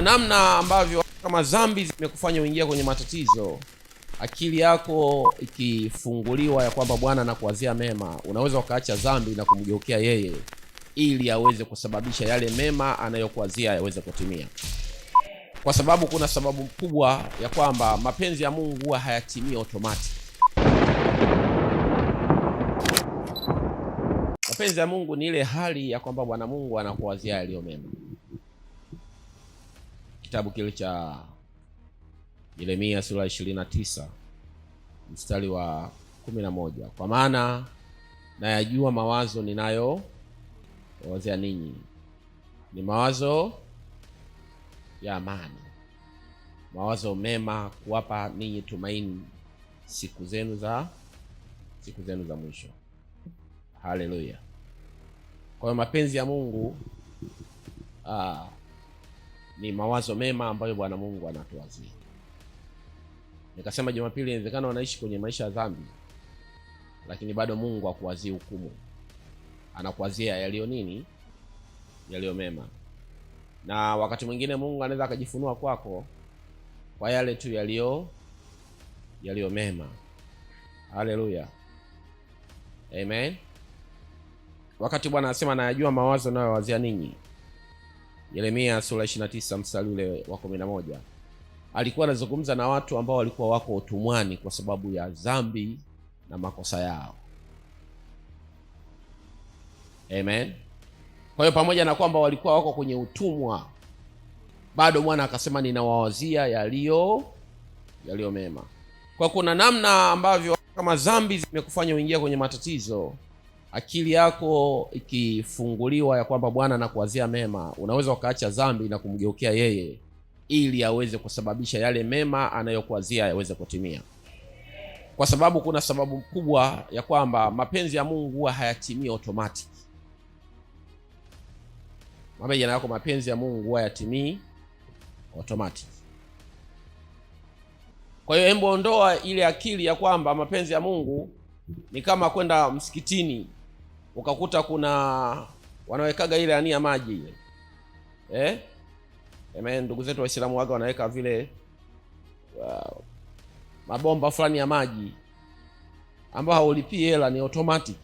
kuna namna ambavyo kama dhambi zimekufanya uingia kwenye matatizo, akili yako ikifunguliwa ya kwamba Bwana anakuwazia mema, unaweza ukaacha dhambi na kumgeukia yeye ili aweze kusababisha yale mema anayokuwazia yaweze kutimia. Kwa sababu kuna sababu kubwa ya kwamba mapenzi ya Mungu huwa hayatimii automatic. Mapenzi ya Mungu ni ile hali ya kwamba Bwana Mungu anakuwazia yaliyo mema. Kitabu kile cha Yeremia sura 29 mstari wa 11, kwa maana nayajua mawazo ninayo wazia ninyi, ni mawazo ya amani, mawazo mema, kuwapa ninyi tumaini siku zenu za mwisho. Haleluya. Kwa hiyo mapenzi ya Mungu ni mawazo mema ambayo Bwana Mungu anatuwazia. Nikasema Jumapili, inawezekana wanaishi kwenye maisha ya dhambi, lakini bado Mungu hakuwazia hukumu. Anakuwazia yaliyo nini? Yaliyo mema. Na wakati mwingine Mungu anaweza akajifunua kwako kwa yale tu yaliyo mema. Haleluya. Amen. Wakati Bwana anasema nayajua mawazo ninayowazia ninyi, Yeremia sura 29 mstari ule wa 11, alikuwa anazungumza na watu ambao walikuwa wako utumwani kwa sababu ya dhambi na makosa yao. Amen. Kwa hiyo pamoja na kwamba walikuwa wako kwenye utumwa, bado Bwana akasema ninawawazia yaliyo mema. Kwa kuna namna ambavyo kama dhambi zimekufanya uingia kwenye matatizo, akili yako ikifunguliwa ya kwamba Bwana anakuwazia mema, unaweza ukaacha dhambi na kumgeukia yeye ili aweze kusababisha yale mema anayokuwazia yaweze kutimia. Kwa sababu kuna sababu kubwa ya kwamba mapenzi ya Mungu huwa hayatimii automatic. Mwambie yako, mapenzi ya Mungu huwa hayatimii automatic. Kwa hiyo hebu ondoa ile akili ya kwamba mapenzi ya Mungu ni kama kwenda msikitini ukakuta kuna wanawekaga ile ania maji ile. Amen. Ndugu zetu Waislamu waga wanaweka vile mabomba fulani ya maji ambao haulipii hela, ni automatic.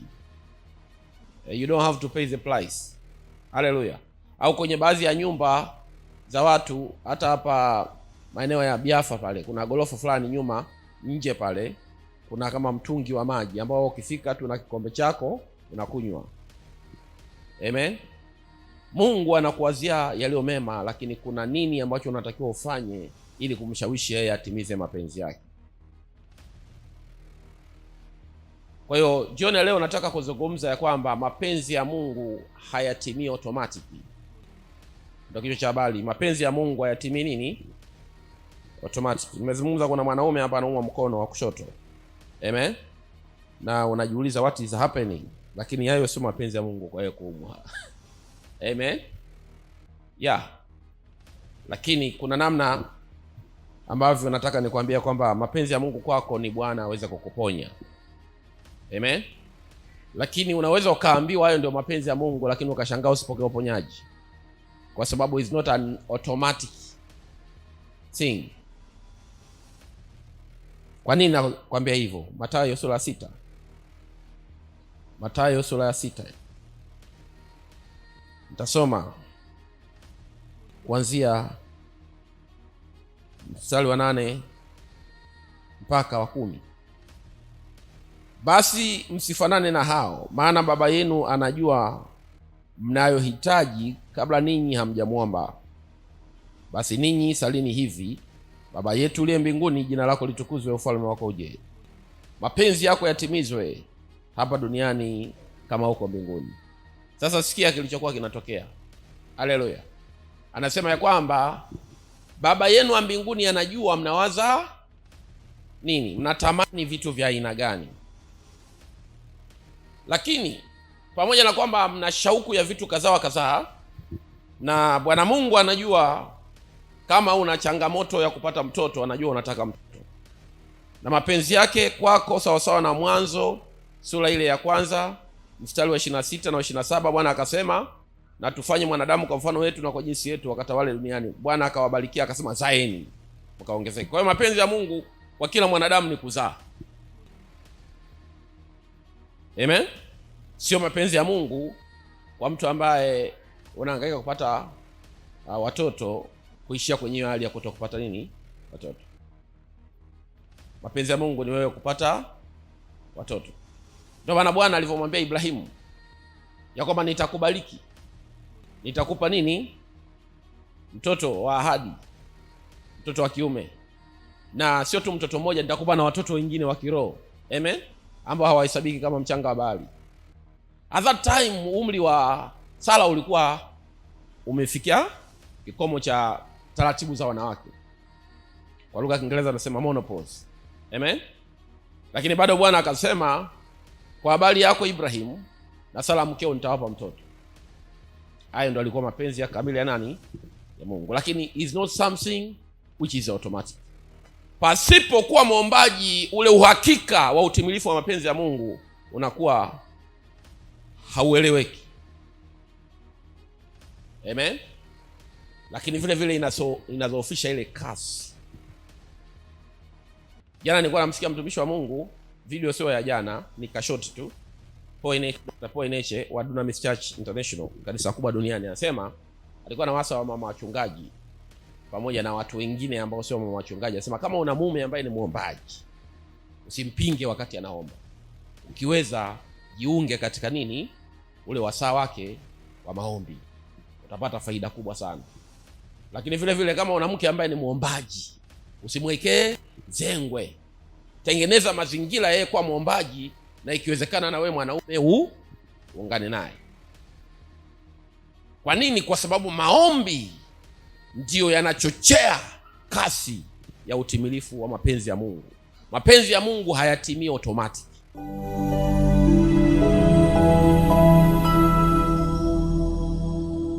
You don't have to pay the price. Hallelujah. Au kwenye baadhi ya nyumba za watu, hata hapa maeneo ya Biafra pale, kuna gorofa fulani nyuma nje pale kuna kama mtungi wa maji ambao ukifika tu na kikombe chako unakunywa. Amen. Mungu anakuwazia yaliyo mema, lakini kuna nini ambacho unatakiwa ufanye ili kumshawishi yeye atimize mapenzi yake. Kwa hiyo jioni leo nataka kuzungumza ya kwamba mapenzi ya Mungu hayatimii automatic. Ndio kichwa cha habari, mapenzi ya Mungu hayatimii nini? Automatic. Nimezungumza, kuna mwanaume hapa anaumwa mkono wa kushoto. Amen. Na unajiuliza what is happening? Lakini hayo sio mapenzi ya Mungu kwa yeye kuumwa. Amen. Yeah. Lakini kuna namna ambavyo nataka nikwambia kwamba mapenzi ya Mungu kwako ni Bwana aweze kukuponya. Amen. Lakini unaweza ukaambiwa hayo ndio mapenzi ya Mungu, lakini ukashangaa usipokee uponyaji, kwa sababu is not an automatic thing. Kwa nini nakwambia hivyo? Mathayo sura ya 6. Mathayo sura ya 6. Nitasoma kuanzia mstari wa 8 mpaka wa 10. Basi msifanane na hao, maana Baba yenu anajua mnayohitaji kabla ninyi hamjamwomba. Basi ninyi salini hivi: Baba yetu uliye mbinguni, jina lako litukuzwe, ufalme wako uje, mapenzi yako yatimizwe hapa duniani kama huko mbinguni. Sasa sikia kilichokuwa kinatokea. Haleluya. Anasema ya kwamba Baba yenu wa mbinguni anajua mnawaza nini, mnatamani vitu vya aina gani. Lakini pamoja na kwamba mna shauku ya vitu kadhaa wa kadhaa, na Bwana Mungu anajua kama una changamoto ya kupata mtoto, anajua unataka mtoto, na mapenzi yake kwako sawa sawa na Mwanzo sura ile ya 1 mstari wa 26 na 27, Bwana akasema na tufanye mwanadamu kwa mfano wetu na kwa jinsi yetu wakatawale duniani. Bwana akawabarikia akasema zaeni mkaongezeke. Kwa hiyo mapenzi ya Mungu kwa kila mwanadamu ni kuzaa. Amen. Sio mapenzi ya Mungu kwa mtu ambaye unahangaika kupata watoto kuishia kwenye hali ya kutokupata nini? Watoto. Mapenzi ya Mungu ni wewe kupata watoto. Ndio maana Bwana alivyomwambia Ibrahimu ya kwamba nitakubariki, nitakupa nini? Mtoto wa ahadi, mtoto wa kiume, na sio tu mtoto mmoja, nitakupa na watoto wengine wa kiroho. Amen, ambao hawahesabiki kama mchanga wa bahari. At that time umri wa Sara ulikuwa umefikia kikomo cha taratibu za wanawake, kwa lugha ya Kiingereza anasema menopause. Amen. Lakini bado Bwana akasema kwa habari yako Ibrahimu na Sara mkeo nitawapa mtoto. Hayo ndio alikuwa mapenzi ya kamili ya nani? Ya Mungu. Lakini is not something which is automatic. Pasipo kuwa muombaji, ule uhakika wa utimilifu wa mapenzi ya Mungu unakuwa haueleweki. Amen. Lakini vile vile inazoofisha ile kasi. Jana nilikuwa namsikia mtumishi wa Mungu, video sio ya jana, ni kashoti tu. Poineche wa Dunamis Church International, kanisa kubwa duniani, anasema alikuwa na wasa wa mama wachungaji pamoja na watu wengine ambao sio mama wachungaji. Anasema kama una mume ambaye ni muombaji, usimpinge wakati anaomba. Ukiweza jiunge katika nini? Ule wasaa wake wa maombi. Utapata faida kubwa sana. Lakini vile vile kama una mke ambaye ni muombaji, usimwekee zengwe. Tengeneza mazingira yeye kwa muombaji, na ikiwezekana na wewe mwanaume uungane naye. Kwa nini? Kwa sababu maombi ndiyo yanachochea kasi ya utimilifu wa mapenzi ya Mungu. Mapenzi ya Mungu hayatimii automatic.